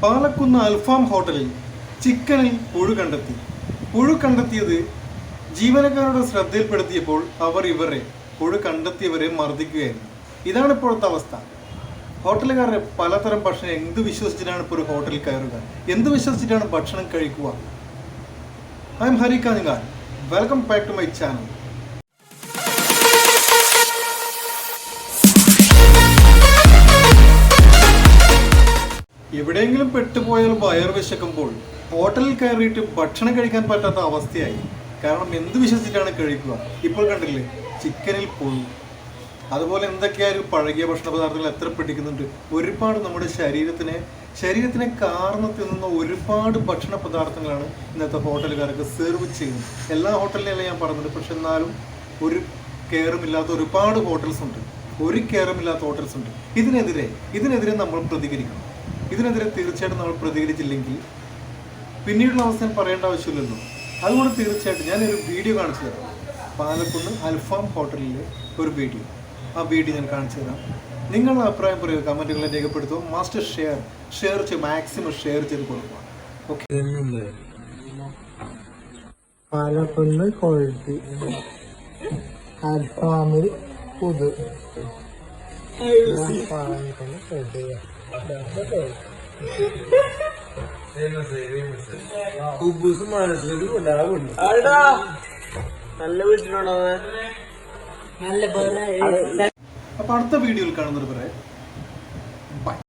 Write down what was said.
പാലക്കുന്ന് അൽഫാം ഹോട്ടലിൽ ചിക്കനിൽ പുഴു കണ്ടെത്തി. പുഴു കണ്ടെത്തിയത് ജീവനക്കാരുടെ ശ്രദ്ധയിൽപ്പെടുത്തിയപ്പോൾ പുഴു കണ്ടെത്തിയവരെ മർദ്ദിക്കുകയായിരുന്നു. ഇതാണ് ഇപ്പോഴത്തെ അവസ്ഥ. ഹോട്ടലുകാരുടെ പലതരം ഭക്ഷണം എന്ത് വിശ്വസിച്ചിട്ടാണ് ഇപ്പോൾ ഒരു ഹോട്ടലിൽ കയറുക, എന്ത് വിശ്വസിച്ചിട്ടാണ് ഭക്ഷണം കഴിക്കുക? I'm Hari Kanhangad. Welcome back to my channel. എവിടെയെങ്കിലും പെട്ടുപോയാൽ വയർ വിശക്കുമ്പോൾ ഹോട്ടലിൽ കയറിയിട്ട് ഭക്ഷണം കഴിക്കാൻ പറ്റാത്ത അവസ്ഥയായി. കാരണം എന്ത് വിശ്വസിച്ചിട്ടാണ് കഴിക്കുക? ഇപ്പോൾ കണ്ടില്ലേ, ചിക്കനിൽ പുഴു. അതുപോലെ എന്തൊക്കെയായാലും പഴകിയ ഭക്ഷണ പദാർത്ഥങ്ങൾ എത്ര പിടിക്കുന്നുണ്ട്. ഒരുപാട് നമ്മുടെ ശരീരത്തിനെ കാർന്ന് തിന്നുന്ന ഒരുപാട് ഭക്ഷണ പദാർത്ഥങ്ങളാണ് ഇന്നത്തെ ഹോട്ടലുകാർക്ക് സെർവ് ചെയ്യുന്നത്. എല്ലാ ഹോട്ടലിനെയല്ല ഞാൻ പറഞ്ഞത്, പക്ഷെ എന്നാലും ഒരു കെയറുമില്ലാത്ത ഒരുപാട് ഹോട്ടൽസ് ഉണ്ട്. ഇതിനെതിരെ നമ്മൾ പ്രതികരിക്കണം. ഇതിനെതിരെ തീർച്ചയായിട്ടും നമ്മൾ പ്രതികരിച്ചില്ലെങ്കിൽ പിന്നീടുള്ള അവസ്ഥ പറയേണ്ട ആവശ്യമില്ലല്ലോ. അതുകൊണ്ട് തീർച്ചയായിട്ടും ഞാനൊരു വീഡിയോ കാണിച്ചു തരാം. പാലക്കുന്ന് അൽഫാം ഹോട്ടലിലെ ഒരു വീഡിയോ. ആ വീഡിയോ ഞാൻ കാണിച്ചു തരാം. നിങ്ങളുടെ അഭിപ്രായം പറയുക, കമൻറ്റുകളെ രേഖപ്പെടുത്തുക. മാസ്റ്റർ ഷെയർ ചെയ്ത് മാക്സിമം ഷെയർ ചെയ്ത് കൊടുക്കുക. ഓക്കെ. പാലക്കുന്ന് കൊഴുത്തി അൽഫാമിൽ പുതു നല്ല വീട്ടിലാണോ? അപ്പൊ അടുത്ത വീഡിയോയിൽ കാണുന്നത് പറയാം. ബൈ.